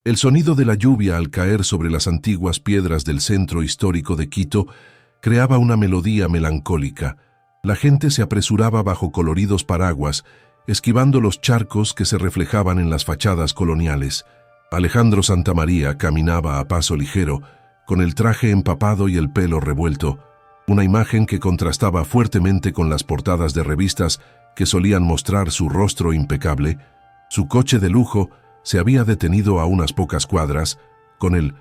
El sonido de la lluvia al caer sobre las antiguas piedras del centro histórico de Quito creaba una melodía melancólica. La gente se apresuraba bajo coloridos paraguas, esquivando los charcos que se reflejaban en las fachadas coloniales. Alejandro Santamaría caminaba a paso ligero, con el traje empapado y el pelo revuelto, una imagen que contrastaba fuertemente con las portadas de revistas que solían mostrar su rostro impecable. Su coche de lujo se había detenido a unas pocas cuadras, con el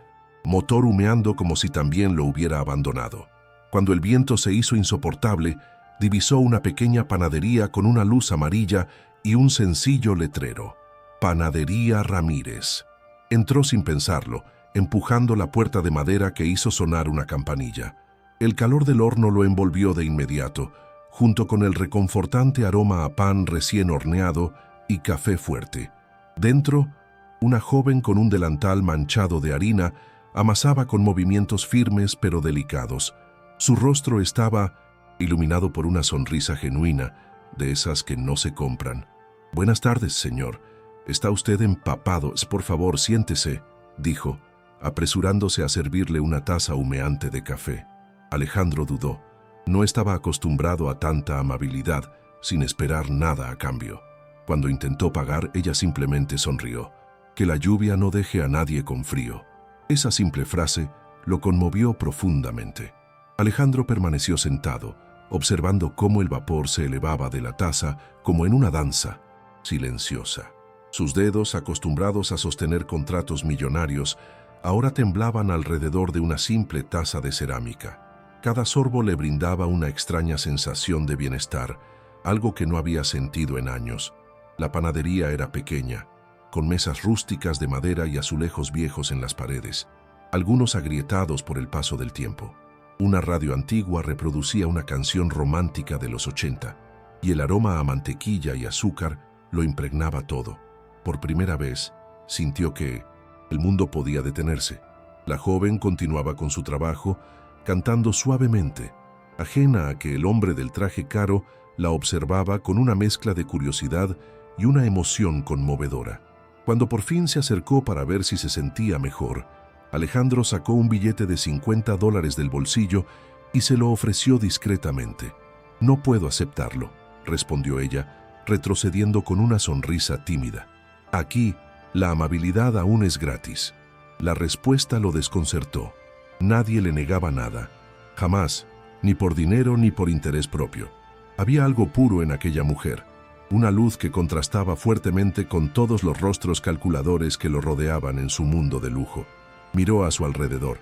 motor humeando como si también lo hubiera abandonado. Cuando el viento se hizo insoportable, divisó una pequeña panadería con una luz amarilla y un sencillo letrero: Panadería Ramírez. Entró sin pensarlo, empujando la puerta de madera que hizo sonar una campanilla. El calor del horno lo envolvió de inmediato, junto con el reconfortante aroma a pan recién horneado y café fuerte. Dentro, una joven con un delantal manchado de harina amasaba con movimientos firmes pero delicados. Su rostro estaba iluminado por una sonrisa genuina, de esas que no se compran. «Buenas tardes, señor. Está usted empapado. Por favor, siéntese», dijo, apresurándose a servirle una taza humeante de café. Alejandro dudó. No estaba acostumbrado a tanta amabilidad, sin esperar nada a cambio. Cuando intentó pagar, ella simplemente sonrió. «Que la lluvia no deje a nadie con frío». Esa simple frase lo conmovió profundamente. Alejandro permaneció sentado, observando cómo el vapor se elevaba de la taza como en una danza silenciosa. Sus dedos, acostumbrados a sostener contratos millonarios, ahora temblaban alrededor de una simple taza de cerámica. Cada sorbo le brindaba una extraña sensación de bienestar, algo que no había sentido en años. La panadería era pequeña, con mesas rústicas de madera y azulejos viejos en las paredes, algunos agrietados por el paso del tiempo. Una radio antigua reproducía una canción romántica de los 80, y el aroma a mantequilla y azúcar lo impregnaba todo. Por primera vez, sintió que el mundo podía detenerse. La joven continuaba con su trabajo, cantando suavemente, ajena a que el hombre del traje caro la observaba con una mezcla de curiosidad y una emoción conmovedora. Cuando por fin se acercó para ver si se sentía mejor, Alejandro sacó un billete de $50 del bolsillo y se lo ofreció discretamente. «No puedo aceptarlo», respondió ella, retrocediendo con una sonrisa tímida. «Aquí, la amabilidad aún es gratis». La respuesta lo desconcertó. Nadie le negaba nada. Jamás, ni por dinero ni por interés propio. Había algo puro en aquella mujer, una luz que contrastaba fuertemente con todos los rostros calculadores que lo rodeaban en su mundo de lujo. Miró a su alrededor,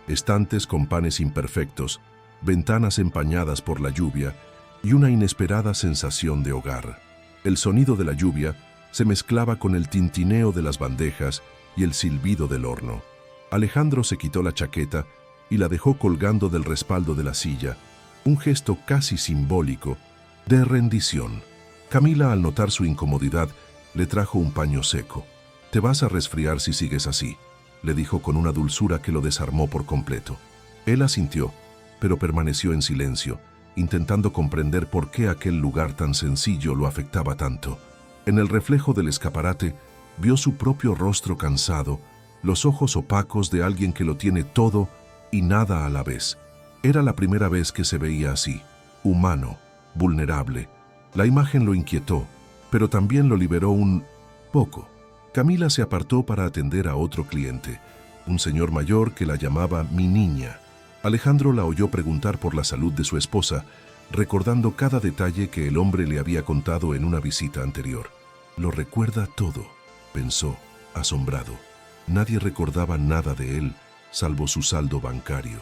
estantes con panes imperfectos, ventanas empañadas por la lluvia y una inesperada sensación de hogar. El sonido de la lluvia se mezclaba con el tintineo de las bandejas y el silbido del horno. Alejandro se quitó la chaqueta y la dejó colgando del respaldo de la silla, un gesto casi simbólico de rendición. Camila, al notar su incomodidad, le trajo un paño seco. «Te vas a resfriar si sigues así», le dijo con una dulzura que lo desarmó por completo. Él asintió, pero permaneció en silencio, intentando comprender por qué aquel lugar tan sencillo lo afectaba tanto. En el reflejo del escaparate, vio su propio rostro cansado, los ojos opacos de alguien que lo tiene todo y nada a la vez. Era la primera vez que se veía así, humano, vulnerable. La imagen lo inquietó, pero también lo liberó un poco. Camila se apartó para atender a otro cliente, un señor mayor que la llamaba «mi niña». Alejandro la oyó preguntar por la salud de su esposa, recordando cada detalle que el hombre le había contado en una visita anterior. «Lo recuerda todo», pensó, asombrado. Nadie recordaba nada de él, salvo su saldo bancario.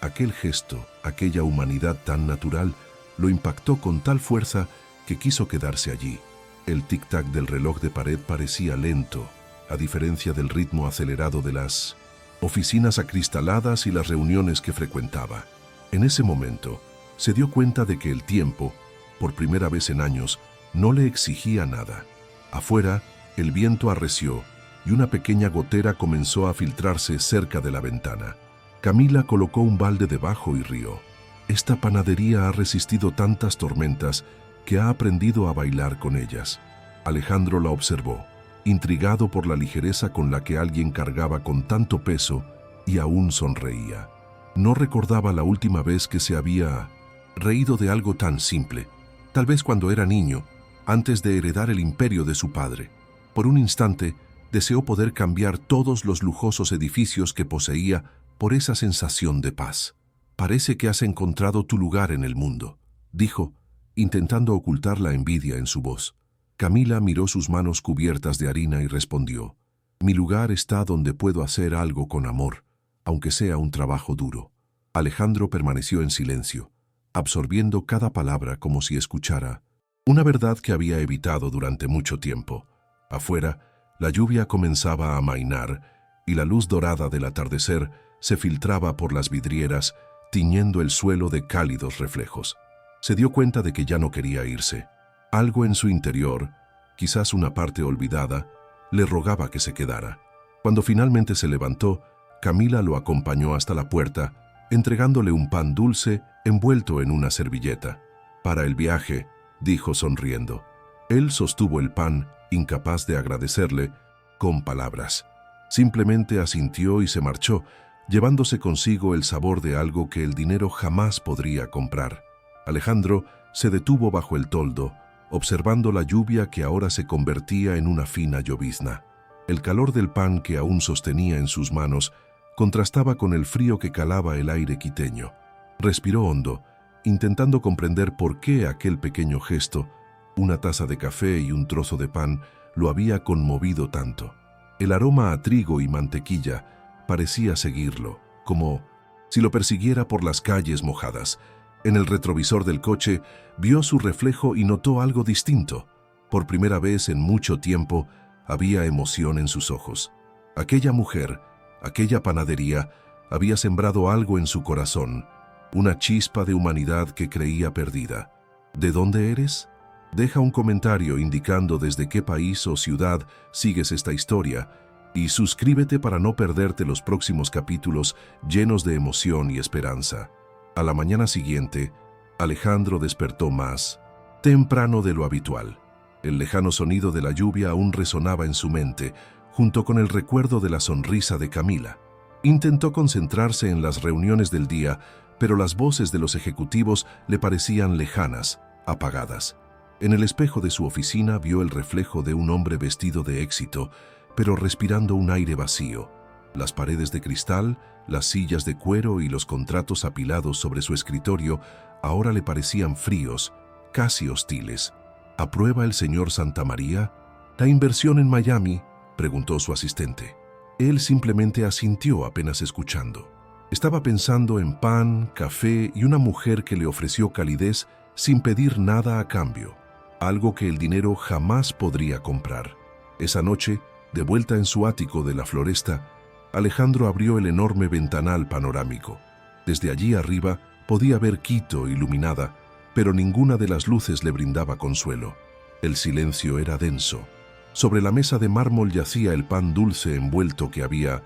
Aquel gesto, aquella humanidad tan natural, lo impactó con tal fuerza que quiso quedarse allí. El tic-tac del reloj de pared parecía lento, a diferencia del ritmo acelerado de las oficinas acristaladas y las reuniones que frecuentaba. En ese momento, se dio cuenta de que el tiempo, por primera vez en años, no le exigía nada. Afuera, el viento arreció y una pequeña gotera comenzó a filtrarse cerca de la ventana. Camila colocó un balde debajo y rió. Esta panadería ha resistido tantas tormentas que ha aprendido a bailar con ellas. Alejandro la observó. intrigado por la ligereza con la que alguien cargaba con tanto peso y aún sonreía. No recordaba la última vez que se había reído de algo tan simple, tal vez cuando era niño, antes de heredar el imperio de su padre. Por un instante, deseó poder cambiar todos los lujosos edificios que poseía por esa sensación de paz. «Parece que has encontrado tu lugar en el mundo», dijo, intentando ocultar la envidia en su voz. Camila miró sus manos cubiertas de harina y respondió: «Mi lugar está donde puedo hacer algo con amor, aunque sea un trabajo duro». Alejandro permaneció en silencio, absorbiendo cada palabra como si escuchara una verdad que había evitado durante mucho tiempo. Afuera, la lluvia comenzaba a amainar y la luz dorada del atardecer se filtraba por las vidrieras, tiñendo el suelo de cálidos reflejos. Se dio cuenta de que ya no quería irse. Algo en su interior, quizás una parte olvidada, le rogaba que se quedara. Cuando finalmente se levantó, Camila lo acompañó hasta la puerta, entregándole un pan dulce envuelto en una servilleta. «Para el viaje», dijo sonriendo. Él sostuvo el pan, incapaz de agradecerle con palabras. Simplemente asintió y se marchó, llevándose consigo el sabor de algo que el dinero jamás podría comprar. Alejandro se detuvo bajo el toldo, observando la lluvia que ahora se convertía en una fina llovizna. El calor del pan que aún sostenía en sus manos contrastaba con el frío que calaba el aire quiteño. Respiró hondo, intentando comprender por qué aquel pequeño gesto, una taza de café y un trozo de pan, lo había conmovido tanto. El aroma a trigo y mantequilla parecía seguirlo, como si lo persiguiera por las calles mojadas. En el retrovisor del coche vio su reflejo y notó algo distinto. Por primera vez en mucho tiempo había emoción en sus ojos. Aquella mujer, aquella panadería, había sembrado algo en su corazón, una chispa de humanidad que creía perdida. ¿De dónde eres? Deja un comentario indicando desde qué país o ciudad sigues esta historia y suscríbete para no perderte los próximos capítulos llenos de emoción y esperanza. A la mañana siguiente, Alejandro despertó más temprano de lo habitual. El lejano sonido de la lluvia aún resonaba en su mente, junto con el recuerdo de la sonrisa de Camila. Intentó concentrarse en las reuniones del día, pero las voces de los ejecutivos le parecían lejanas, apagadas. En el espejo de su oficina vio el reflejo de un hombre vestido de éxito, pero respirando un aire vacío. Las paredes de cristal, las sillas de cuero y los contratos apilados sobre su escritorio ahora le parecían fríos, casi hostiles. ¿Aprueba el señor Santamaría la inversión en Miami?, preguntó su asistente. Él simplemente asintió apenas escuchando. Estaba pensando en pan, café y una mujer que le ofreció calidez sin pedir nada a cambio, algo que el dinero jamás podría comprar. Esa noche, de vuelta en su ático de la Floresta, Alejandro abrió el enorme ventanal panorámico. Desde allí arriba podía ver Quito iluminada, pero ninguna de las luces le brindaba consuelo. El silencio era denso. Sobre la mesa de mármol yacía el pan dulce envuelto que había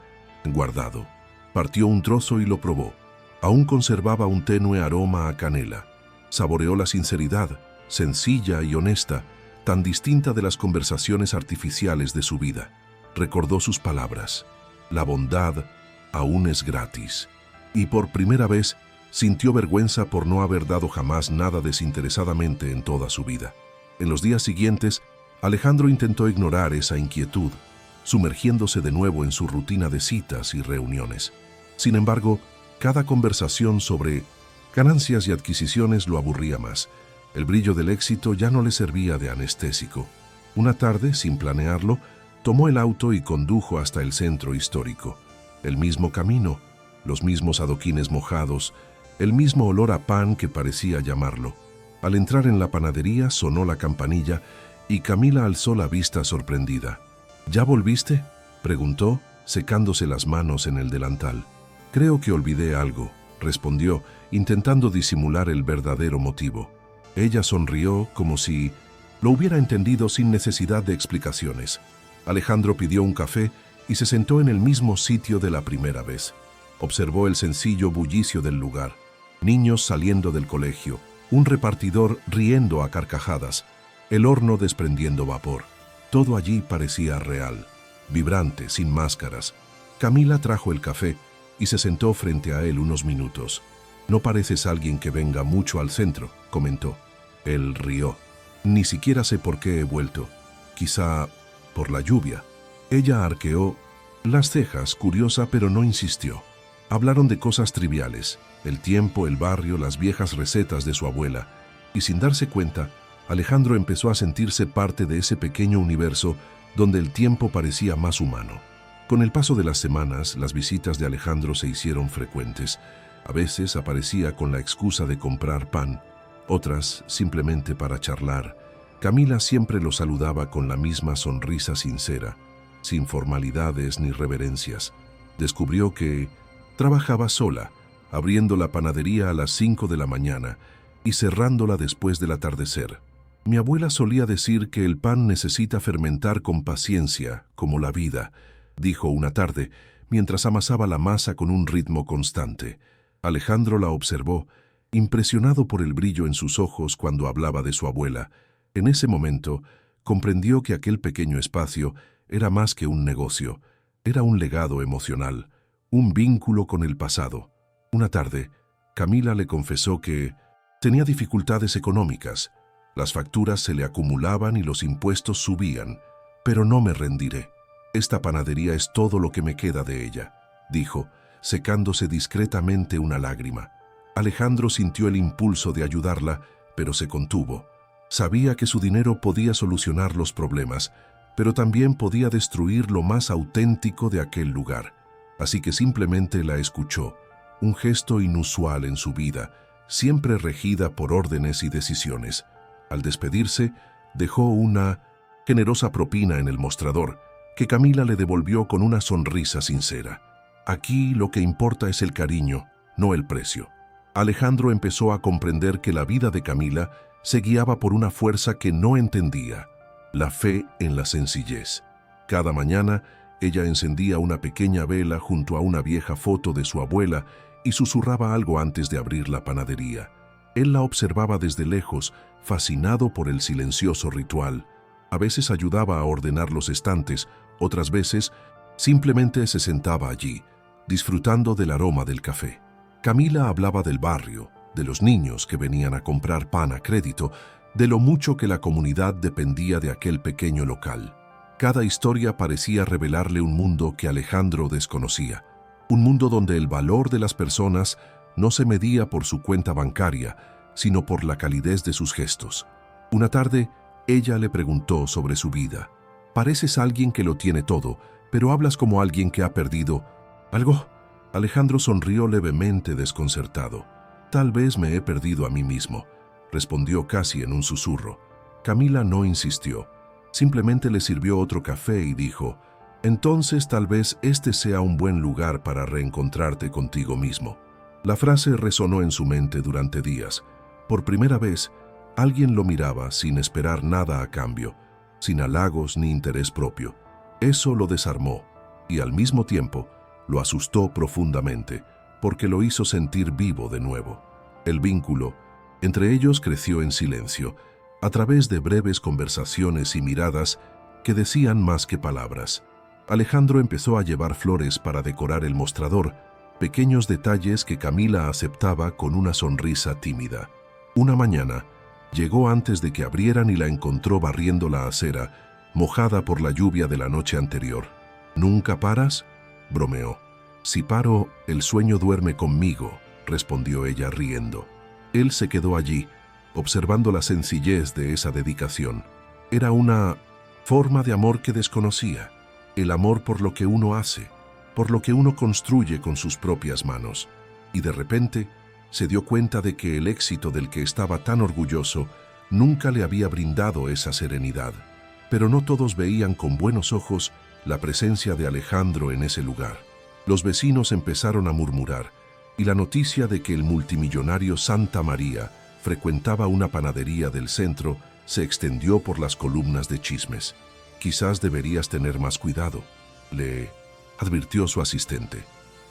guardado. Partió un trozo y lo probó. Aún conservaba un tenue aroma a canela. Saboreó la sinceridad, sencilla y honesta, tan distinta de las conversaciones artificiales de su vida. Recordó sus palabras: «La bondad aún es gratis». Y por primera vez sintió vergüenza por no haber dado jamás nada desinteresadamente en toda su vida. En los días siguientes, Alejandro intentó ignorar esa inquietud, sumergiéndose de nuevo en su rutina de citas y reuniones. Sin embargo, cada conversación sobre ganancias y adquisiciones lo aburría más. El brillo del éxito ya no le servía de anestésico. Una tarde, sin planearlo, tomó el auto y condujo hasta el centro histórico. El mismo camino, los mismos adoquines mojados, el mismo olor a pan que parecía llamarlo. Al entrar en la panadería sonó la campanilla y Camila alzó la vista sorprendida. «¿Ya volviste?», preguntó, secándose las manos en el delantal. «Creo que olvidé algo», respondió, intentando disimular el verdadero motivo. Ella sonrió como si lo hubiera entendido sin necesidad de explicaciones. Alejandro pidió un café y se sentó en el mismo sitio de la primera vez. Observó el sencillo bullicio del lugar. Niños saliendo del colegio, un repartidor riendo a carcajadas, el horno desprendiendo vapor. Todo allí parecía real, vibrante, sin máscaras. Camila trajo el café y se sentó frente a él unos minutos. «No pareces alguien que venga mucho al centro», comentó. Él rió. «Ni siquiera sé por qué he vuelto. Quizá por la lluvia». Ella arqueó las cejas, curiosa, pero no insistió. Hablaron de cosas triviales, el tiempo, el barrio, las viejas recetas de su abuela, y sin darse cuenta, Alejandro empezó a sentirse parte de ese pequeño universo donde el tiempo parecía más humano. Con el paso de las semanas, las visitas de Alejandro se hicieron frecuentes. A veces aparecía con la excusa de comprar pan, otras simplemente para charlar. Camila siempre lo saludaba con la misma sonrisa sincera, sin formalidades ni reverencias. Descubrió que trabajaba sola, abriendo la panadería a las 5 de la mañana y cerrándola después del atardecer. Mi abuela solía decir que el pan necesita fermentar con paciencia, como la vida, dijo una tarde, mientras amasaba la masa con un ritmo constante. Alejandro la observó, impresionado por el brillo en sus ojos cuando hablaba de su abuela. En ese momento, comprendió que aquel pequeño espacio era más que un negocio, era un legado emocional, un vínculo con el pasado. Una tarde, Camila le confesó que tenía dificultades económicas. Las facturas se le acumulaban y los impuestos subían. «Pero no me rendiré. Esta panadería es todo lo que me queda de ella», dijo, secándose discretamente una lágrima. Alejandro sintió el impulso de ayudarla, pero se contuvo. Sabía que su dinero podía solucionar los problemas, pero también podía destruir lo más auténtico de aquel lugar. Así que simplemente la escuchó, un gesto inusual en su vida, siempre regida por órdenes y decisiones. Al despedirse, dejó una generosa propina en el mostrador, que Camila le devolvió con una sonrisa sincera. Aquí lo que importa es el cariño, no el precio. Alejandro empezó a comprender que la vida de Camila se guiaba por una fuerza que no entendía, la fe en la sencillez. Cada mañana, ella encendía una pequeña vela junto a una vieja foto de su abuela y susurraba algo antes de abrir la panadería. Él la observaba desde lejos, fascinado por el silencioso ritual. A veces ayudaba a ordenar los estantes, otras veces simplemente se sentaba allí, disfrutando del aroma del café. Camila hablaba del barrio, de los niños que venían a comprar pan a crédito, de lo mucho que la comunidad dependía de aquel pequeño local. Cada historia parecía revelarle un mundo que Alejandro desconocía, un mundo donde el valor de las personas no se medía por su cuenta bancaria, sino por la calidez de sus gestos. Una tarde, ella le preguntó sobre su vida. «Pareces alguien que lo tiene todo, pero hablas como alguien que ha perdido algo». Alejandro sonrió levemente desconcertado. «Tal vez me he perdido a mí mismo», respondió casi en un susurro. Camila no insistió. Simplemente le sirvió otro café y dijo: «Entonces tal vez este sea un buen lugar para reencontrarte contigo mismo». La frase resonó en su mente durante días. Por primera vez, alguien lo miraba sin esperar nada a cambio, sin halagos ni interés propio. Eso lo desarmó y al mismo tiempo lo asustó profundamente, porque lo hizo sentir vivo de nuevo. El vínculo entre ellos creció en silencio, a través de breves conversaciones y miradas que decían más que palabras. Alejandro empezó a llevar flores para decorar el mostrador, pequeños detalles que Camila aceptaba con una sonrisa tímida. Una mañana, llegó antes de que abrieran y la encontró barriendo la acera, mojada por la lluvia de la noche anterior. «¿Nunca paras?», bromeó. «Si paro, el sueño duerme conmigo», respondió ella riendo. Él se quedó allí, observando la sencillez de esa dedicación. Era una forma de amor que desconocía, el amor por lo que uno hace, por lo que uno construye con sus propias manos. Y de repente se dio cuenta de que el éxito del que estaba tan orgulloso nunca le había brindado esa serenidad. Pero no todos veían con buenos ojos la presencia de Alejandro en ese lugar. Los vecinos empezaron a murmurar, y la noticia de que el multimillonario Santa María frecuentaba una panadería del centro se extendió por las columnas de chismes. «Quizás deberías tener más cuidado», le advirtió su asistente.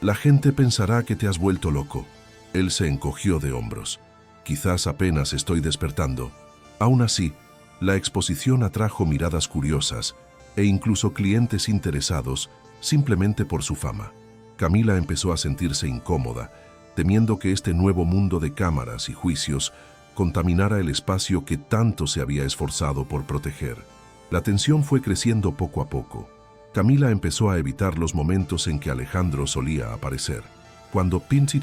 «La gente pensará que te has vuelto loco». Él se encogió de hombros. «Quizás apenas estoy despertando». Aún así, La exposición atrajo miradas curiosas e incluso clientes interesados simplemente por su fama. Camila empezó a sentirse incómoda, temiendo que este nuevo mundo de cámaras y juicios contaminara el espacio que tanto se había esforzado por proteger. La tensión fue creciendo poco a poco. Camila empezó a evitar los momentos en que Alejandro solía aparecer. Cuando Pinti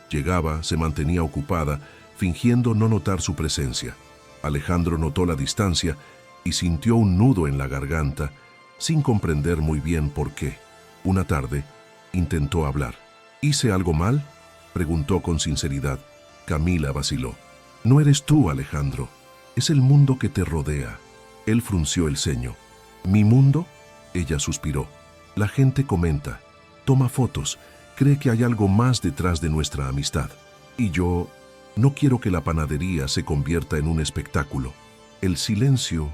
llegaba, se mantenía ocupada, fingiendo no notar su presencia. Alejandro notó la distancia y sintió un nudo en la garganta, sin comprender muy bien por qué. Una tarde, intentó hablar. ¿Hice algo mal?, preguntó con sinceridad. Camila vaciló. No eres tú, Alejandro. Es el mundo que te rodea. Él frunció el ceño. ¿Mi mundo?, ella suspiró. La gente comenta, toma fotos, cree que hay algo más detrás de nuestra amistad. Y yo no quiero que la panadería se convierta en un espectáculo. El silencio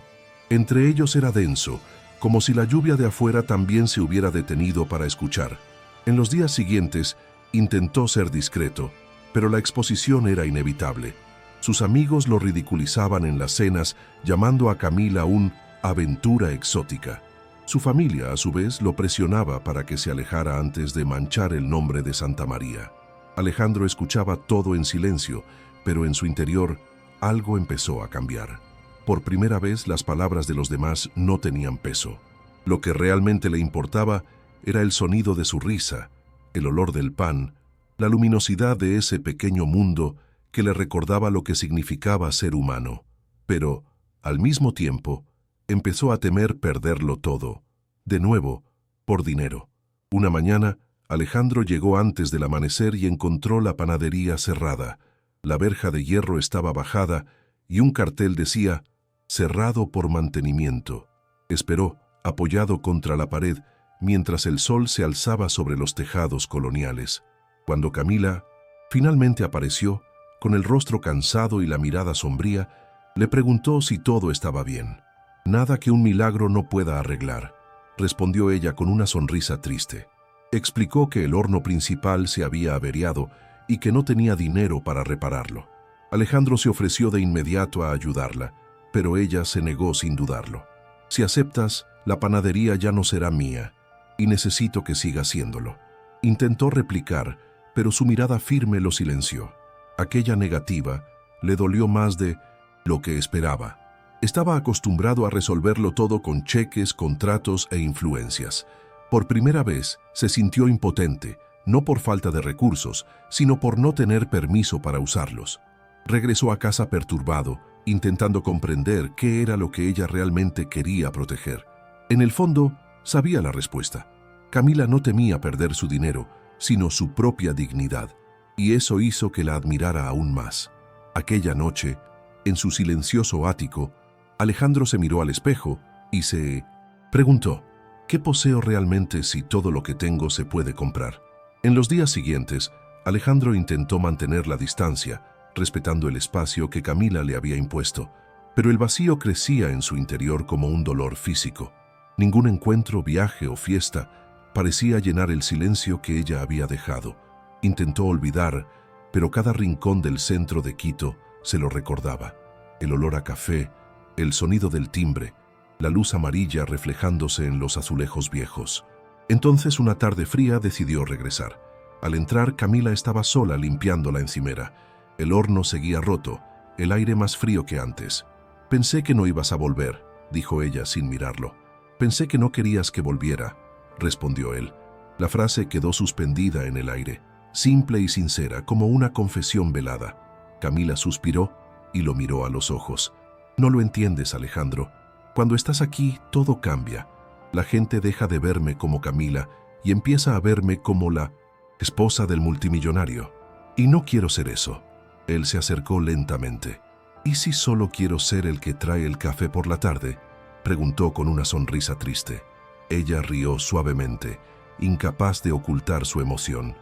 entre ellos era denso, como si la lluvia de afuera también se hubiera detenido para escuchar. En los días siguientes, intentó ser discreto, pero la exposición era inevitable. Sus amigos lo ridiculizaban en las cenas, llamando a Camila un aventura exótica. Su familia, a su vez, lo presionaba para que se alejara antes de manchar el nombre de Santa María. Alejandro escuchaba todo en silencio, pero en su interior algo empezó a cambiar. Por primera vez, las palabras de los demás no tenían peso. Lo que realmente le importaba era el sonido de su risa, el olor del pan, la luminosidad de ese pequeño mundo que le recordaba lo que significaba ser humano. Pero, al mismo tiempo, empezó a temer perderlo todo. De nuevo, por dinero. Una mañana, Alejandro llegó antes del amanecer y encontró la panadería cerrada. La verja de hierro estaba bajada y un cartel decía, cerrado por mantenimiento. Esperó, apoyado contra la pared, mientras el sol se alzaba sobre los tejados coloniales. Cuando Camila finalmente apareció, con el rostro cansado y la mirada sombría, le preguntó si todo estaba bien. Nada que un milagro no pueda arreglar, respondió ella con una sonrisa triste. Explicó que el horno principal se había averiado y que no tenía dinero para repararlo. Alejandro se ofreció de inmediato a ayudarla, pero ella se negó sin dudarlo. Si aceptas, la panadería ya no será mía, y necesito que siga siéndolo. Intentó replicar, pero su mirada firme lo silenció. Aquella negativa le dolió más de lo que esperaba. Estaba acostumbrado a resolverlo todo con cheques, contratos e influencias. Por primera vez se sintió impotente, no por falta de recursos, sino por no tener permiso para usarlos. Regresó a casa perturbado, intentando comprender qué era lo que ella realmente quería proteger. En el fondo, sabía la respuesta. Camila no temía perder su dinero, sino su propia dignidad, y eso hizo que la admirara aún más. Aquella noche, en su silencioso ático, Alejandro se miró al espejo y se preguntó, ¿qué poseo realmente si todo lo que tengo se puede comprar? En los días siguientes, Alejandro intentó mantener la distancia, respetando el espacio que Camila le había impuesto, pero el vacío crecía en su interior como un dolor físico. Ningún encuentro, viaje o fiesta parecía llenar el silencio que ella había dejado. Intentó olvidar, pero cada rincón del centro de Quito se lo recordaba. El olor a café, el sonido del timbre, la luz amarilla reflejándose en los azulejos viejos. Entonces, una tarde fría, decidió regresar. Al entrar, Camila estaba sola limpiando la encimera. El horno seguía roto, el aire más frío que antes. «Pensé que no ibas a volver», dijo ella sin mirarlo. «Pensé que no querías que volviera», respondió él. La frase quedó suspendida en el aire, simple y sincera, como una confesión velada. Camila suspiró y lo miró a los ojos. «No lo entiendes, Alejandro. Cuando estás aquí, todo cambia. La gente deja de verme como Camila y empieza a verme como la esposa del multimillonario. Y no quiero ser eso». Él se acercó lentamente. «¿Y si solo quiero ser el que trae el café por la tarde?», preguntó con una sonrisa triste. Ella rió suavemente, incapaz de ocultar su emoción.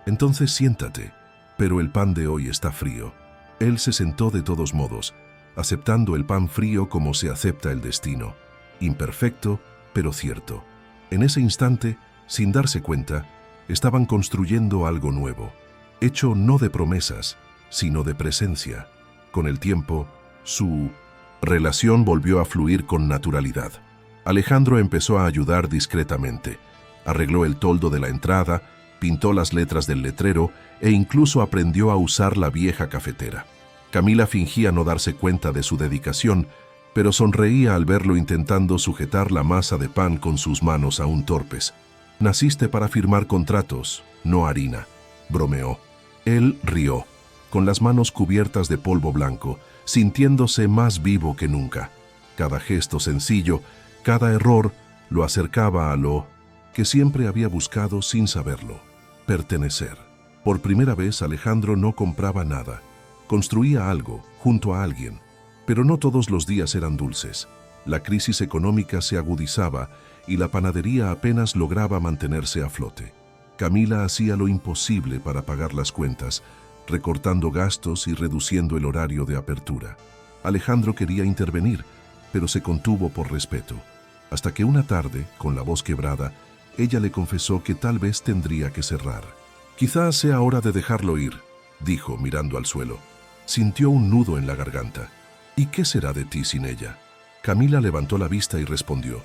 «Entonces siéntate, pero el pan de hoy está frío». Él se sentó de todos modos, aceptando el pan frío como se acepta el destino. Imperfecto, pero cierto. En ese instante, sin darse cuenta, estaban construyendo algo nuevo, hecho no de promesas, sino de presencia. Con el tiempo, su relación volvió a fluir con naturalidad. Alejandro empezó a ayudar discretamente. Arregló el toldo de la entrada, pintó las letras del letrero e incluso aprendió a usar la vieja cafetera. Camila fingía no darse cuenta de su dedicación, pero sonreía al verlo intentando sujetar la masa de pan con sus manos aún torpes. «Naciste para firmar contratos, no harina», bromeó. Él rió, con las manos cubiertas de polvo blanco, sintiéndose más vivo que nunca. Cada gesto sencillo, cada error, lo acercaba a lo que siempre había buscado sin saberlo: pertenecer. Por primera vez Alejandro no compraba nada. Construía algo, junto a alguien. Pero no todos los días eran dulces. La crisis económica se agudizaba y la panadería apenas lograba mantenerse a flote. Camila hacía lo imposible para pagar las cuentas, recortando gastos y reduciendo el horario de apertura. Alejandro quería intervenir, pero se contuvo por respeto, hasta que una tarde, con la voz quebrada, ella le confesó que tal vez tendría que cerrar. «Quizás sea hora de dejarlo ir», dijo mirando al suelo. Sintió un nudo en la garganta. «¿Y qué será de ti sin ella?». Camila levantó la vista y respondió: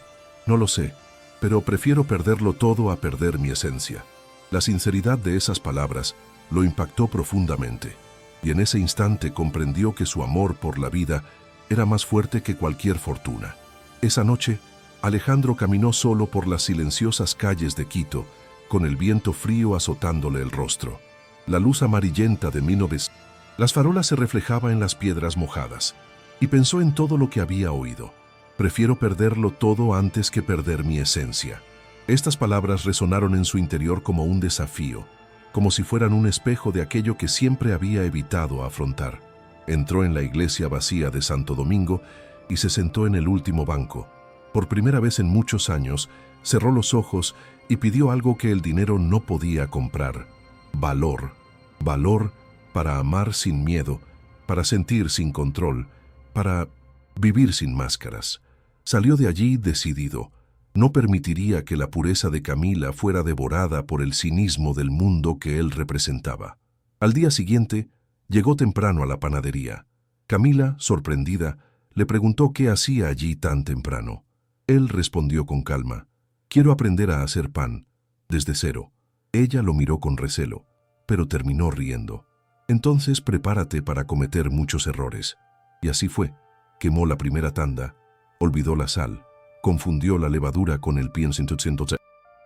«No lo sé, pero prefiero perderlo todo a perder mi esencia». La sinceridad de esas palabras lo impactó profundamente, y en ese instante comprendió que su amor por la vida era más fuerte que cualquier fortuna. Esa noche, Alejandro caminó solo por las silenciosas calles de Quito, con el viento frío azotándole el rostro. La luz amarillenta de 1900. Las farolas se reflejaba en las piedras mojadas, y pensó en todo lo que había oído. «Prefiero perderlo todo antes que perder mi esencia». Estas palabras resonaron en su interior como un desafío, como si fueran un espejo de aquello que siempre había evitado afrontar. Entró en la iglesia vacía de Santo Domingo y se sentó en el último banco. Por primera vez en muchos años, cerró los ojos y pidió algo que el dinero no podía comprar: valor. Valor para amar sin miedo, para sentir sin control, para vivir sin máscaras. Salió de allí decidido. No permitiría que la pureza de Camila fuera devorada por el cinismo del mundo que él representaba. Al día siguiente, llegó temprano a la panadería. Camila, sorprendida, le preguntó qué hacía allí tan temprano. Él respondió con calma: «Quiero aprender a hacer pan, desde cero». Ella lo miró con recelo, pero terminó riendo. «Entonces prepárate para cometer muchos errores». Y así fue. Quemó la primera tanda, olvidó la sal, confundió la levadura con el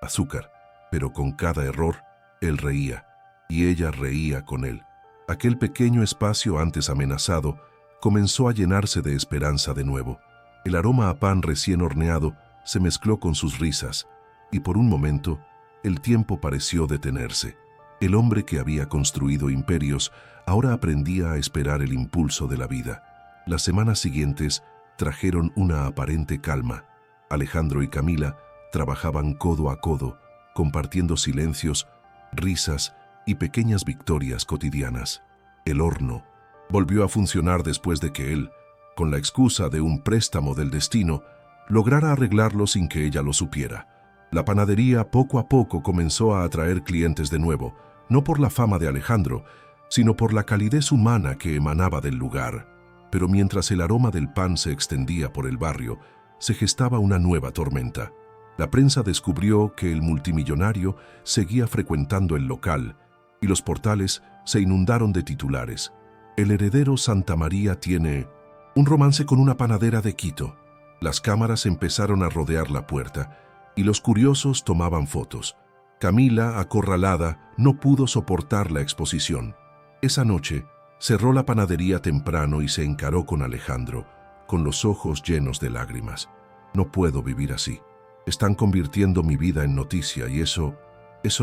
azúcar, pero con cada error, él reía, y ella reía con él. Aquel pequeño espacio antes amenazado comenzó a llenarse de esperanza de nuevo. El aroma a pan recién horneado se mezcló con sus risas, y por un momento, el tiempo pareció detenerse. El hombre que había construido imperios ahora aprendía a esperar el impulso de la vida. Las semanas siguientes trajeron una aparente calma. Alejandro y Camila trabajaban codo a codo, compartiendo silencios, risas y pequeñas victorias cotidianas. El horno volvió a funcionar después de que él, con la excusa de un préstamo del destino, lograra arreglarlo sin que ella lo supiera. La panadería poco a poco comenzó a atraer clientes de nuevo, no por la fama de Alejandro, sino por la calidez humana que emanaba del lugar. Pero mientras el aroma del pan se extendía por el barrio, se gestaba una nueva tormenta. La prensa descubrió que el multimillonario seguía frecuentando el local, y los portales se inundaron de titulares. «El heredero Santa María tiene un romance con una panadera de Quito». Las cámaras empezaron a rodear la puerta, y los curiosos tomaban fotos. Camila, acorralada, no pudo soportar la exposición. Esa noche, cerró la panadería temprano y se encaró con Alejandro, con los ojos llenos de lágrimas. «No puedo vivir así. Están convirtiendo mi vida en noticia y eso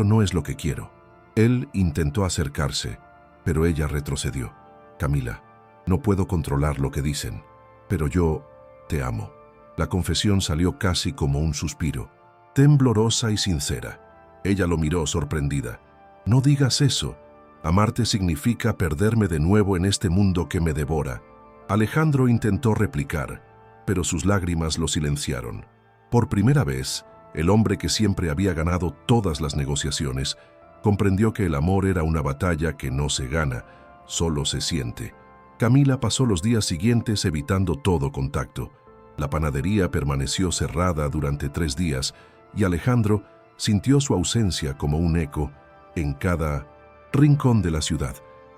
no es lo que quiero». Él intentó acercarse, pero ella retrocedió. «Camila, no puedo controlar lo que dicen, pero yo te amo». La confesión salió casi como un suspiro, temblorosa y sincera. Ella lo miró sorprendida. «No digas eso. Amarte significa perderme de nuevo en este mundo que me devora». Alejandro intentó replicar, pero sus lágrimas lo silenciaron. Por primera vez, el hombre que siempre había ganado todas las negociaciones, comprendió que el amor era una batalla que no se gana, solo se siente. Camila pasó los días siguientes evitando todo contacto. La panadería permaneció cerrada durante 3 días y Alejandro sintió su ausencia como un eco en cada rincón de la ciudad.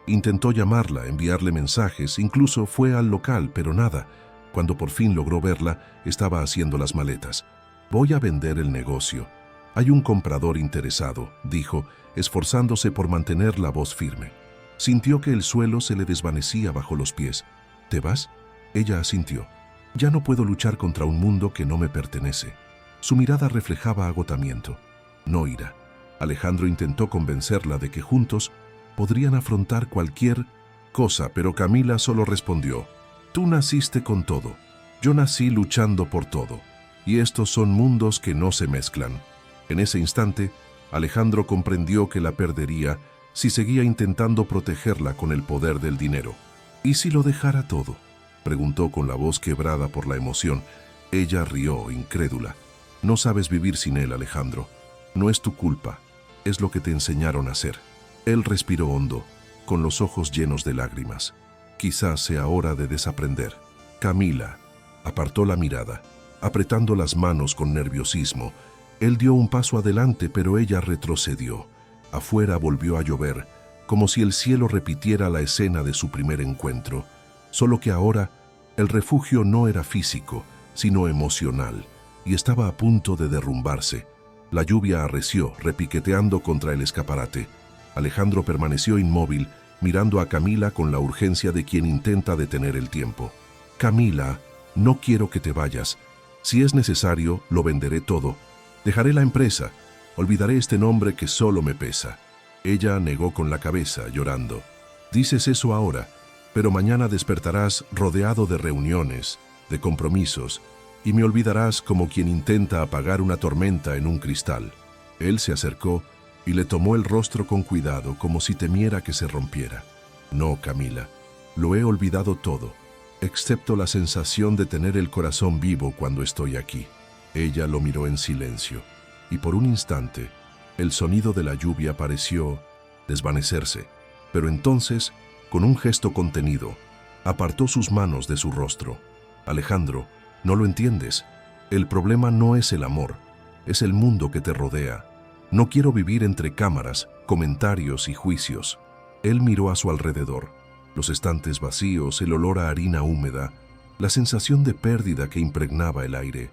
Intentó llamarla, enviarle mensajes, incluso fue al local, pero nada. Cuando por fin logró verla, estaba haciendo las maletas. «Voy a vender el negocio. Hay un comprador interesado», dijo, esforzándose por mantener la voz firme. Sintió que el suelo se le desvanecía bajo los pies. «¿Te vas?». Ella asintió. «Ya no puedo luchar contra un mundo que no me pertenece». Su mirada reflejaba agotamiento. «No irá». Alejandro intentó convencerla de que juntos podrían afrontar cualquier cosa, pero Camila solo respondió: «Tú naciste con todo. Yo nací luchando por todo. Y estos son mundos que no se mezclan». En ese instante, Alejandro comprendió que la perdería si seguía intentando protegerla con el poder del dinero. «¿Y si lo dejara todo?», preguntó con la voz quebrada por la emoción. Ella rió, incrédula. «No sabes vivir sin él, Alejandro. No es tu culpa. Es lo que te enseñaron a hacer». Él respiró hondo, con los ojos llenos de lágrimas. «Quizás sea hora de desaprender». Camila apartó la mirada, apretando las manos con nerviosismo. Él dio un paso adelante, pero ella retrocedió. Afuera volvió a llover, como si el cielo repitiera la escena de su primer encuentro. Solo que ahora el refugio no era físico, sino emocional, y estaba a punto de derrumbarse. La lluvia arreció, repiqueteando contra el escaparate. Alejandro permaneció inmóvil, mirando a Camila con la urgencia de quien intenta detener el tiempo. «Camila, no quiero que te vayas. Si es necesario, lo venderé todo. Dejaré la empresa. Olvidaré este nombre que solo me pesa». Ella negó con la cabeza, llorando. «Dices eso ahora, pero mañana despertarás rodeado de reuniones, de compromisos, y me olvidarás como quien intenta apagar una tormenta en un cristal». Él se acercó y le tomó el rostro con cuidado, como si temiera que se rompiera. «No, Camila, lo he olvidado todo, excepto la sensación de tener el corazón vivo cuando estoy aquí». Ella lo miró en silencio, y por un instante, el sonido de la lluvia pareció desvanecerse, pero entonces, con un gesto contenido, apartó sus manos de su rostro. «Alejandro, no lo entiendes. El problema no es el amor, es el mundo que te rodea. No quiero vivir entre cámaras, comentarios y juicios». Él miró a su alrededor. Los estantes vacíos, el olor a harina húmeda, la sensación de pérdida que impregnaba el aire.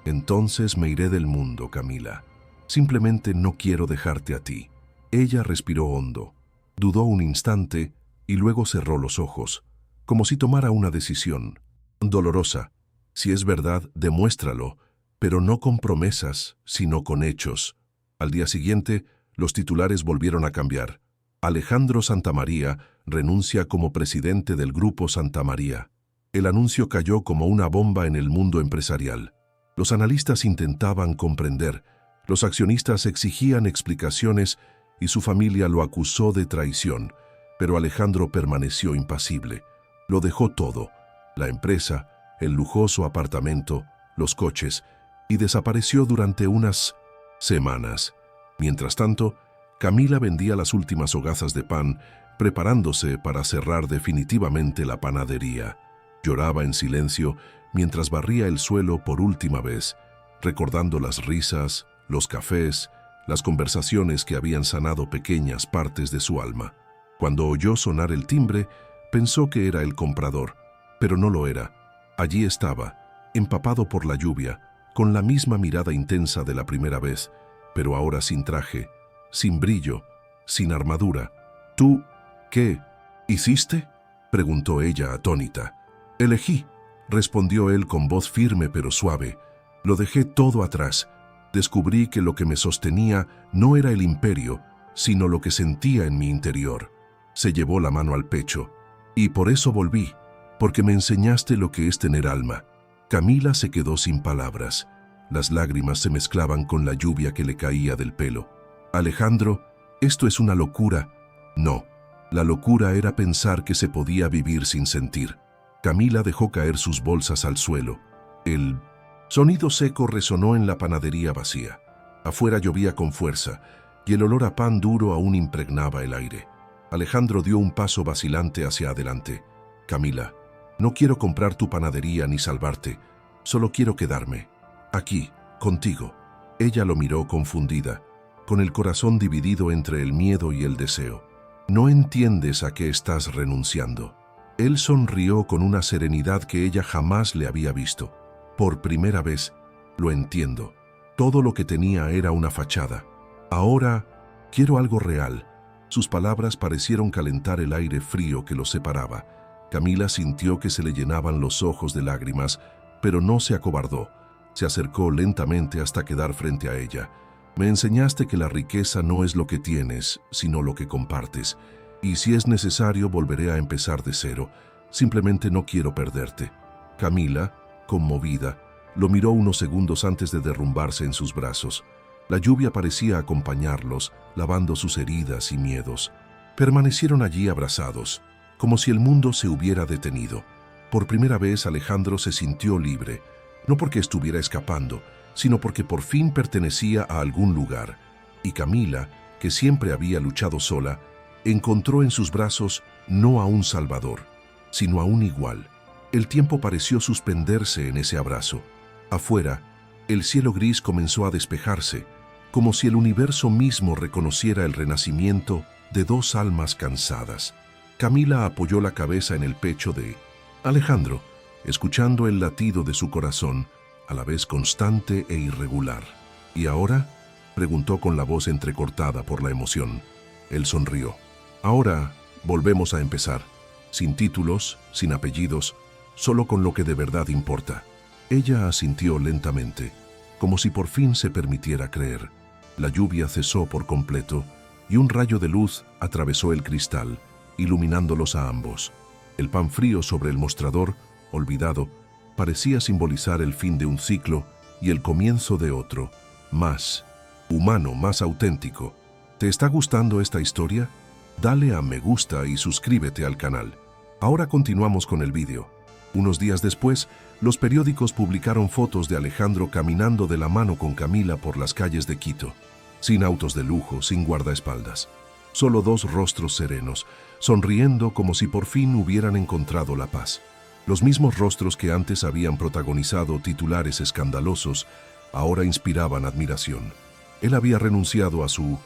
«Entonces me iré del mundo, Camila. Simplemente no quiero dejarte a ti». Ella respiró hondo. Dudó un instante y luego cerró los ojos, como si tomara una decisión. «Dolorosa. Si es verdad, demuéstralo, pero no con promesas, sino con hechos». Al día siguiente, los titulares volvieron a cambiar. «Alejandro Santamaría renuncia como presidente del Grupo Santamaría». El anuncio cayó como una bomba en el mundo empresarial. Los analistas intentaban comprender, los accionistas exigían explicaciones y su familia lo acusó de traición, pero Alejandro permaneció impasible. Lo dejó todo: la empresa, el lujoso apartamento, los coches, y desapareció durante unas semanas. Mientras tanto, Camila vendía las últimas hogazas de pan, preparándose para cerrar definitivamente la panadería. Lloraba en silencio mientras barría el suelo por última vez, recordando las risas, los cafés, las conversaciones que habían sanado pequeñas partes de su alma. Cuando oyó sonar el timbre, pensó que era el comprador, pero no lo era. Allí estaba, empapado por la lluvia, con la misma mirada intensa de la primera vez, pero ahora sin traje, sin brillo, sin armadura. «¿Tú qué hiciste?», preguntó ella atónita. «Elegí», respondió él con voz firme pero suave. «Lo dejé todo atrás. Descubrí que lo que me sostenía no era el imperio, sino lo que sentía en mi interior». Se llevó la mano al pecho. «Y por eso volví, porque me enseñaste lo que es tener alma». Camila se quedó sin palabras. Las lágrimas se mezclaban con la lluvia que le caía del pelo. «Alejandro, esto es una locura». «No, la locura era pensar que se podía vivir sin sentir». Camila dejó caer sus bolsas al suelo. El sonido seco resonó en la panadería vacía. Afuera llovía con fuerza, y el olor a pan duro aún impregnaba el aire. Alejandro dio un paso vacilante hacia adelante. Camila, no quiero comprar tu panadería ni salvarte, solo quiero quedarme aquí, contigo. Ella lo miró confundida, con el corazón dividido entre el miedo y el deseo. No entiendes a qué estás renunciando. Él sonrió con una serenidad que ella jamás le había visto. Por primera vez, lo entiendo. Todo lo que tenía era una fachada. Ahora, quiero algo real. Sus palabras parecieron calentar el aire frío que los separaba. Camila sintió que se le llenaban los ojos de lágrimas, pero no se acobardó. Se acercó lentamente hasta quedar frente a ella. Me enseñaste que la riqueza no es lo que tienes, sino lo que compartes. Y si es necesario, volveré a empezar de cero. Simplemente no quiero perderte. Camila, conmovida, lo miró unos segundos antes de derrumbarse en sus brazos. La lluvia parecía acompañarlos, lavando sus heridas y miedos. Permanecieron allí abrazados, como si el mundo se hubiera detenido. Por primera vez Alejandro se sintió libre, no porque estuviera escapando, sino porque por fin pertenecía a algún lugar. Y Camila, que siempre había luchado sola, encontró en sus brazos no a un salvador, sino a un igual. El tiempo pareció suspenderse en ese abrazo. Afuera, el cielo gris comenzó a despejarse, como si el universo mismo reconociera el renacimiento de dos almas cansadas. Camila apoyó la cabeza en el pecho de Alejandro, escuchando el latido de su corazón, a la vez constante e irregular. ¿Y ahora?, preguntó con la voz entrecortada por la emoción. Él sonrió. Ahora volvemos a empezar, sin títulos, sin apellidos, solo con lo que de verdad importa. Ella asintió lentamente, como si por fin se permitiera creer. La lluvia cesó por completo y un rayo de luz atravesó el cristal, iluminándolos a ambos. El pan frío sobre el mostrador, olvidado, parecía simbolizar el fin de un ciclo y el comienzo de otro, más humano, más auténtico. ¿Te está gustando esta historia? Dale a me gusta y suscríbete al canal. Ahora continuamos con el vídeo. Unos días después, los periódicos publicaron fotos de Alejandro caminando de la mano con Camila por las calles de Quito, sin autos de lujo, sin guardaespaldas. Solo dos rostros serenos, sonriendo como si por fin hubieran encontrado la paz. Los mismos rostros que antes habían protagonizado titulares escandalosos, ahora inspiraban admiración. Él había renunciado a su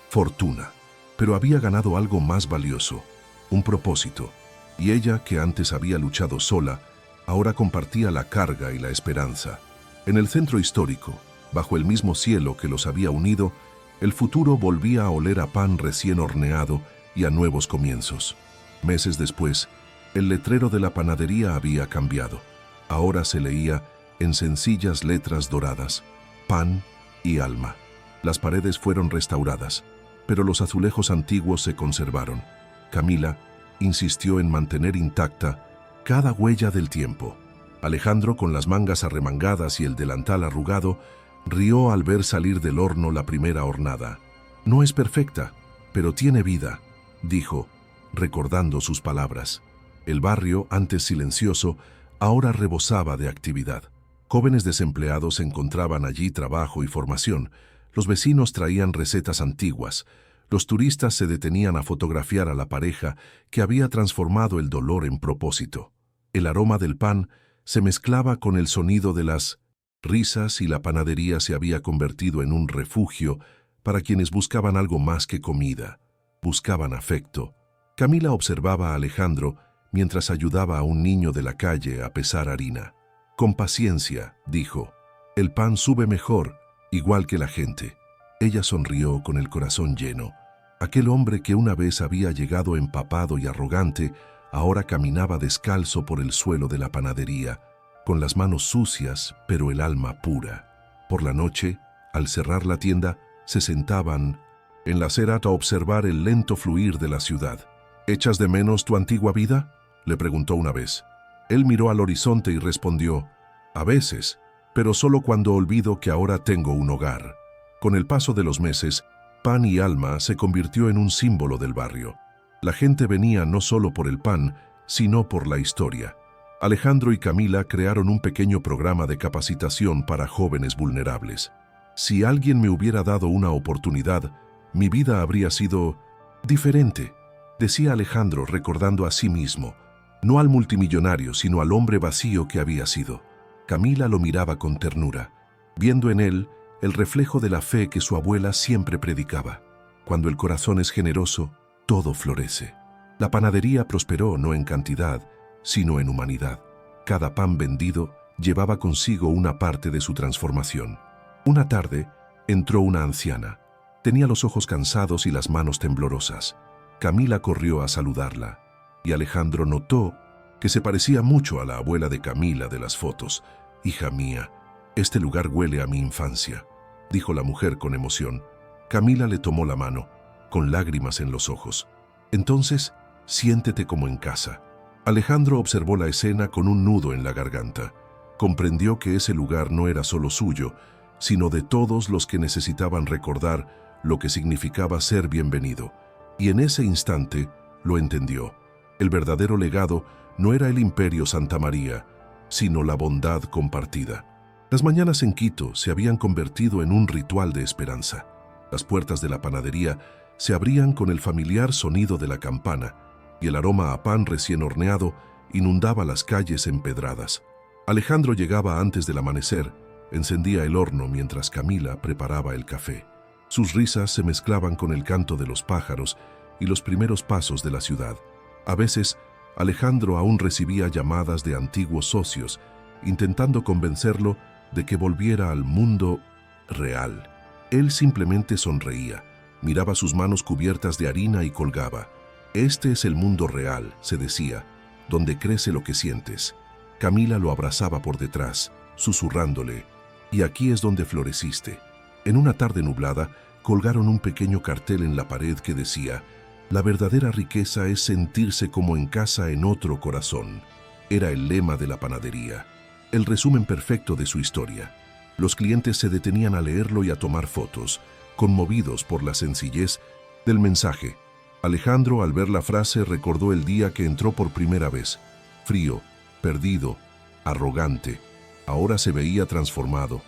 fortuna, pero había ganado algo más valioso, un propósito. Y ella, que antes había luchado sola, ahora compartía la carga y la esperanza. En el centro histórico, bajo el mismo cielo que los había unido, el futuro volvía a oler a pan recién horneado y a nuevos comienzos. Meses después, el letrero de la panadería había cambiado. Ahora se leía, en sencillas letras doradas, pan y alma. Las paredes fueron restauradas, pero los azulejos antiguos se conservaron. Camila insistió en mantener intacta cada huella del tiempo. Alejandro, con las mangas arremangadas y el delantal arrugado, rió al ver salir del horno la primera hornada. No es perfecta, pero tiene vida, dijo, recordando sus palabras. El barrio, antes silencioso, ahora rebosaba de actividad. Jóvenes desempleados encontraban allí trabajo y formación. Los vecinos traían recetas antiguas. Los turistas se detenían a fotografiar a la pareja que había transformado el dolor en propósito. El aroma del pan se mezclaba con el sonido de las risas y la panadería se había convertido en un refugio para quienes buscaban algo más que comida. Buscaban afecto. Camila observaba a Alejandro mientras ayudaba a un niño de la calle a pesar harina. Con paciencia, dijo, el pan sube mejor, igual que la gente. Ella sonrió con el corazón lleno. Aquel hombre que una vez había llegado empapado y arrogante, ahora caminaba descalzo por el suelo de la panadería, con las manos sucias, pero el alma pura. Por la noche, al cerrar la tienda, se sentaban en la acera a observar el lento fluir de la ciudad. ¿Echas de menos tu antigua vida?, le preguntó una vez. Él miró al horizonte y respondió, a veces, pero solo cuando olvido que ahora tengo un hogar. Con el paso de los meses, Pan y Alma se convirtió en un símbolo del barrio. La gente venía no solo por el pan, sino por la historia. Alejandro y Camila crearon un pequeño programa de capacitación para jóvenes vulnerables. Si alguien me hubiera dado una oportunidad, mi vida habría sido diferente, decía Alejandro recordando a sí mismo. No al multimillonario, sino al hombre vacío que había sido. Camila lo miraba con ternura, viendo en él el reflejo de la fe que su abuela siempre predicaba. Cuando el corazón es generoso, todo florece. La panadería prosperó no en cantidad, sino en humanidad. Cada pan vendido llevaba consigo una parte de su transformación. Una tarde, entró una anciana. Tenía los ojos cansados y las manos temblorosas. Camila corrió a saludarla, y Alejandro notó que se parecía mucho a la abuela de Camila de las fotos. «Hija mía, este lugar huele a mi infancia», dijo la mujer con emoción. Camila le tomó la mano, con lágrimas en los ojos. «Entonces, siéntete como en casa». Alejandro observó la escena con un nudo en la garganta. Comprendió que ese lugar no era solo suyo, sino de todos los que necesitaban recordar lo que significaba ser bienvenido. Y en ese instante lo entendió. El verdadero legado no era el imperio Santa María, sino la bondad compartida. Las mañanas en Quito se habían convertido en un ritual de esperanza. Las puertas de la panadería se abrían con el familiar sonido de la campana, y el aroma a pan recién horneado inundaba las calles empedradas. Alejandro llegaba antes del amanecer, encendía el horno mientras Camila preparaba el café. Sus risas se mezclaban con el canto de los pájaros y los primeros pasos de la ciudad. A veces, Alejandro aún recibía llamadas de antiguos socios, intentando convencerlo de que volviera al mundo real. Él simplemente sonreía, miraba sus manos cubiertas de harina y colgaba. «Este es el mundo real», se decía, «donde crece lo que sientes». Camila lo abrazaba por detrás, susurrándole, «Y aquí es donde floreciste». En una tarde nublada, colgaron un pequeño cartel en la pared que decía, «La verdadera riqueza es sentirse como en casa en otro corazón». Era el lema de la panadería, el resumen perfecto de su historia. Los clientes se detenían a leerlo y a tomar fotos, conmovidos por la sencillez del mensaje. Alejandro, al ver la frase, recordó el día que entró por primera vez. Frío, perdido, arrogante. Ahora se veía transformado.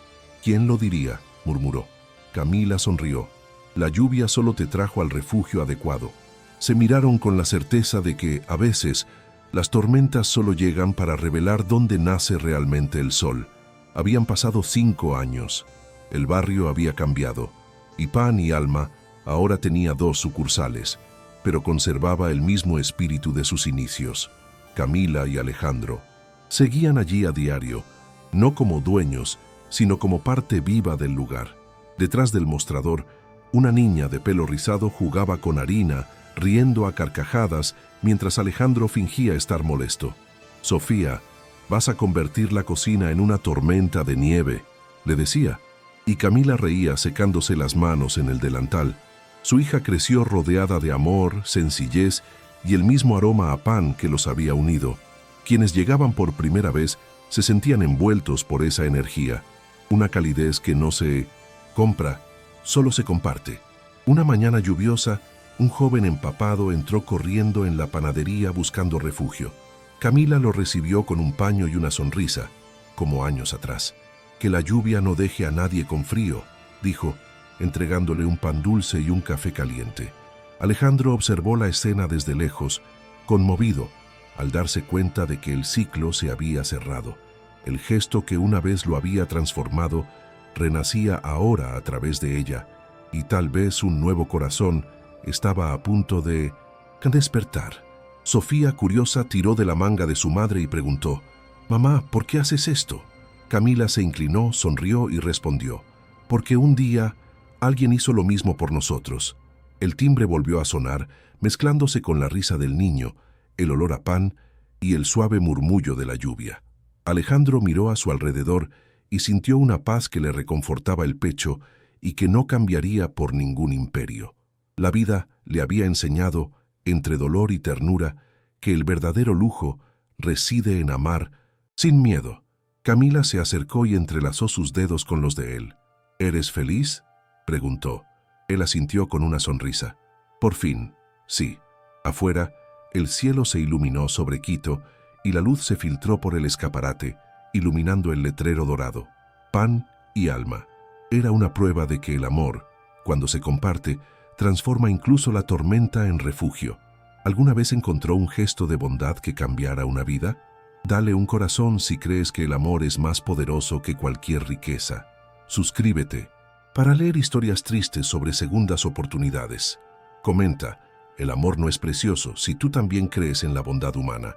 «¿Quién lo diría?», murmuró. Camila sonrió. «La lluvia solo te trajo al refugio adecuado». Se miraron con la certeza de que, a veces, las tormentas solo llegan para revelar dónde nace realmente el sol. Habían pasado 5 años. El barrio había cambiado, y Pan y Alma ahora tenía 2 sucursales, pero conservaba el mismo espíritu de sus inicios. Camila y Alejandro seguían allí a diario, no como dueños, sino como parte viva del lugar. Detrás del mostrador, una niña de pelo rizado jugaba con harina, riendo a carcajadas mientras Alejandro fingía estar molesto. «Sofía, vas a convertir la cocina en una tormenta de nieve», le decía, y Camila reía secándose las manos en el delantal. Su hija creció rodeada de amor, sencillez y el mismo aroma a pan que los había unido. Quienes llegaban por primera vez se sentían envueltos por esa energía, una calidez que no se compra, solo se comparte. Una mañana lluviosa, un joven empapado entró corriendo en la panadería buscando refugio. Camila lo recibió con un paño y una sonrisa, como años atrás. «Que la lluvia no deje a nadie con frío», dijo, entregándole un pan dulce y un café caliente. Alejandro observó la escena desde lejos, conmovido, al darse cuenta de que el ciclo se había cerrado. El gesto que una vez lo había transformado renacía ahora a través de ella, y tal vez un nuevo corazón estaba a punto de despertar. Sofía, curiosa, tiró de la manga de su madre y preguntó, «Mamá, ¿por qué haces esto?». Camila se inclinó, sonrió y respondió, «Porque un día alguien hizo lo mismo por nosotros». El timbre volvió a sonar, mezclándose con la risa del niño, el olor a pan y el suave murmullo de la lluvia. Alejandro miró a su alrededor y sintió una paz que le reconfortaba el pecho y que no cambiaría por ningún imperio. La vida le había enseñado, entre dolor y ternura, que el verdadero lujo reside en amar sin miedo. Camila se acercó y entrelazó sus dedos con los de él. «¿Eres feliz?», preguntó. Él asintió con una sonrisa. «Por fin, sí». Afuera, el cielo se iluminó sobre Quito y la luz se filtró por el escaparate, iluminando el letrero dorado. Pan y Alma. Era una prueba de que el amor, cuando se comparte, transforma incluso la tormenta en refugio. ¿Alguna vez encontró un gesto de bondad que cambiara una vida? Dale un corazón si crees que el amor es más poderoso que cualquier riqueza. Suscríbete para leer historias tristes sobre segundas oportunidades. Comenta, el amor no es precioso si tú también crees en la bondad humana.